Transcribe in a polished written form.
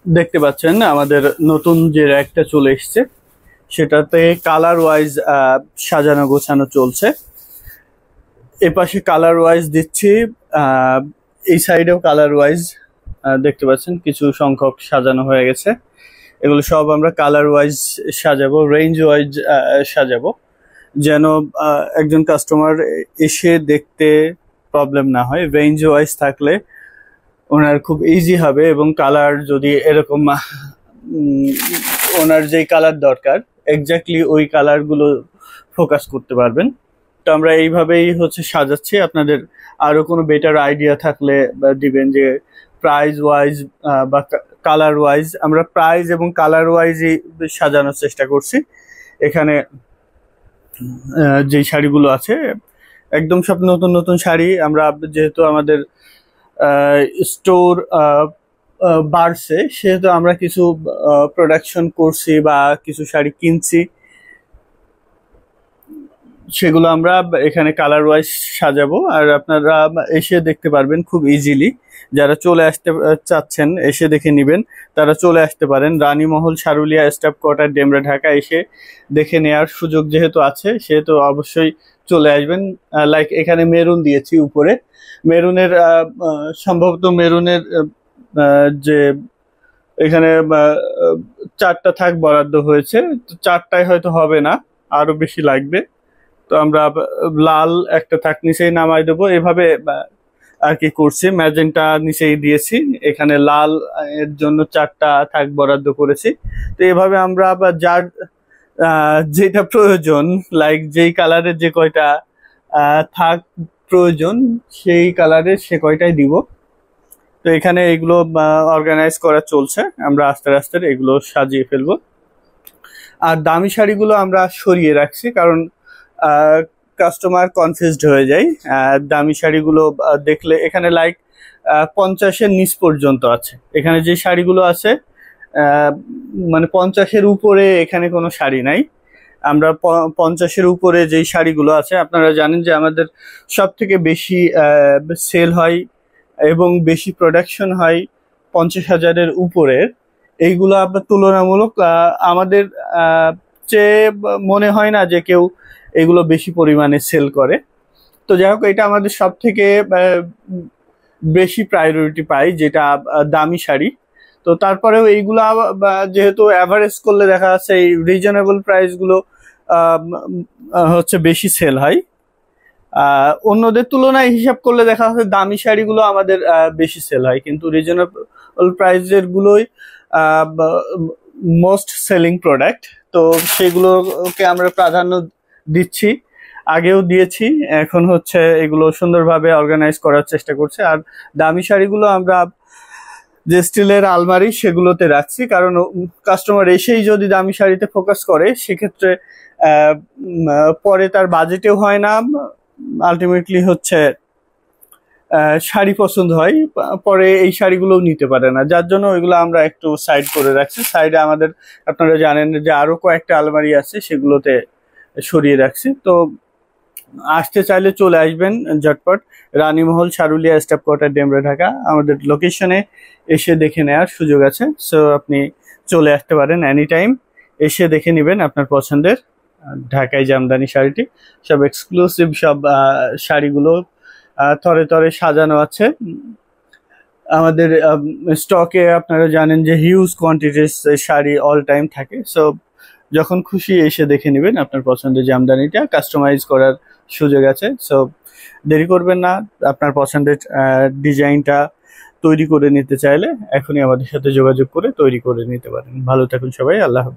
দেখতে পাচ্ছেন আমাদের নতুন যে র্যাকটা চলে এসছে সেটাতে কালার ওয়াইজ সাজানো গোছানো চলছে। এপাশে কালার ওয়াইজ দিচ্ছি, এই সাইডেও কালার ওয়াইজ দেখতে পাচ্ছেন কিছু সংখ্যক সাজানো হয়ে গেছে। এগুলো সব আমরা কালার ওয়াইজ সাজাবো, রেঞ্জ ওয়াইজ সাজাবো, যেন একজন কাস্টমার এসে দেখতে প্রবলেম না হয়। রেঞ্জ ওয়াইজ থাকলে ওনার খুব ইজি হবে এবং কালার যদি এরকম ওনার যেই কালার দরকার এক্স্যাক্টলি ওই কালারগুলো ফোকাস করতে পারবেন। তো আমরা এইভাবেই সাজাচ্ছি। আপনাদের আরো কোনো বেটার আইডিয়া থাকলে দিবেন, যে প্রাইস ওয়াইজ বা কালার ওয়াইজ। আমরা প্রাইস এবং কালার ওয়াইজই সাজানোর চেষ্টা করছি। এখানে যে শাড়িগুলো আছে একদম সব নতুন নতুন শাড়ি। আমরা যেহেতু আমাদের স্টোর বাড়ছে, সেহেতু আমরা কিছু প্রোডাকশন করছি বা কিছু শাড়ি কিনছি, সেগুলো আমরা এখানে কালার ওয়াইজ সাজাবো। আর আপনারা এসে দেখতে পারবেন খুব ইজিলি। যারা চলে আসতে চাচ্ছেন এসে দেখে নেবেন, তারা চলে আসতে পারেন। রানীমহল, সারুলিয়া, স্টাফ কোয়ার্টার, ডেমরা, ঢাকা এসে দেখে নেওয়ার সুযোগ যেহেতু আছে, সেহেতু অবশ্যই চলে আসবেন। লাইক এখানে মেরুন দিয়েছি উপরে, মেরুনের সম্ভবত মেরুনের যে এখানে 4টা থাক বরাদ্দ হয়েছে, তো 4টায় হয়তো হবে না, আরো বেশি লাগবে। তো আমরা লাল একটা থাক নিচেই নামাই দেবো, এভাবে আর কি করছি। ম্যাজেন্টা নিচেই দিয়েছি, এখানে লাল এর জন্য 4টা থাক বরাদ্দ করেছি। তো এভাবে আমরা আবার যার যেটা প্রয়োজন, লাইক যেই কালারের যে কয়টা থাক প্রয়োজন সেই কালারের সে কয়টাই দিব। তো এখানে এগুলো অর্গানাইজ করা চলছে, আমরা আস্তে আস্তে এগুলো সাজিয়ে ফেলবো। আর দামি শাড়িগুলো আমরা সরিয়ে রাখছি, কারণ কাস্টমার কনফিউজড হয়ে যায়। দামি শাড়িগুলো দেখলে এখানে লাইক 50-এর নিচ পর্যন্ত আছে। এখানে যে শাড়িগুলো আছে মানে 50-এর উপরে এখানে কোনো শাড়ি নাই। আমরা 50-এর উপরে যেই শাড়িগুলো আছে, আপনারা জানেন যে আমাদের সব থেকে বেশি সেল হয় এবং বেশি প্রোডাকশন হয় 50,000-এর উপরের। এইগুলো আপনার তুলনামূলক আমাদের চেয়ে মনে হয় না যে কেউ এগুলো বেশি পরিমাণে সেল করে। তো যাই হোক, এটা আমাদের সব থেকে বেশি প্রায়োরিটি পাই, যেটা দামি শাড়ি। তো তারপরেও এইগুলা যেহেতু অ্যাভারেজ করলে দেখা যাচ্ছে এই রিজনেবল প্রাইসগুলো বেশি সেল হয়। অন্যদের তুলনায় হিসাব করলে দেখা যাচ্ছে দামি শাড়িগুলো আমাদের বেশি সেল হয়, কিন্তু রিজনেবল প্রাইসের গুলোই মোস্ট সেলিং প্রোডাক্ট। তো সেগুলোকে আমরা প্রাধান্য দিচ্ছি, আগেও দিয়েছি, এখন এগুলো সুন্দরভাবে অর্গানাইজ করার চেষ্টা করছে। আর দামি শাড়িগুলো আমরা যে স্টিলের আলমারি সেগুলোতে রাখছি, কারণ কাস্টমার এসেই যদি দামি শাড়িতে ফোকাস করে সেক্ষেত্রে পরে তার বাজেটেও হয় না, আলটিমেটলি শাড়ি পছন্দ হয়, পরে এই শাড়িগুলোও নিতে পারে না, যার জন্য ওইগুলো আমরা একটু সাইড করে রাখছি। সাইডে আমাদের আপনারা জানেন যে আরো কয়েকটা আলমারি আছে, সেগুলোতে সরিয়ে রাখছি। তো আসতে চাইলে চলে আসবেন ঝটপট। রানীমহল, সারুলিয়া, স্টাফ কোয়ার্টার, ডেমরা, ঢাকা আমাদের লোকেশনে এসে দেখে নেওয়ার সুযোগ আছে। সো আপনি চলে আসতে পারেন এনি টাইম, এসে দেখে নেবেন আপনার পছন্দের ঢাকাই জামদানি শাড়িটি। সব এক্সক্লুসিভ সব শাড়িগুলো তরে তরে সাজানো আছে আমাদের স্টকে। আপনারা জানেন যে হিউজ কোয়ান্টিটির শাড়ি অল টাইম থাকে। সো যখন খুশি এসে দেখে নেবেন আপনার পছন্দের জামদানিটা, কাস্টমাইজ করার সুযোগ আছে। সো দেরি করবেন না, আপনার পছন্দের ডিজাইনটা তৈরি করে নিতে চাইলে এখনই আমাদের সাথে যোগাযোগ করে তৈরি করে নিতে পারেন। ভালো থাকুন সবাই, আল্লাহ হাফেজ।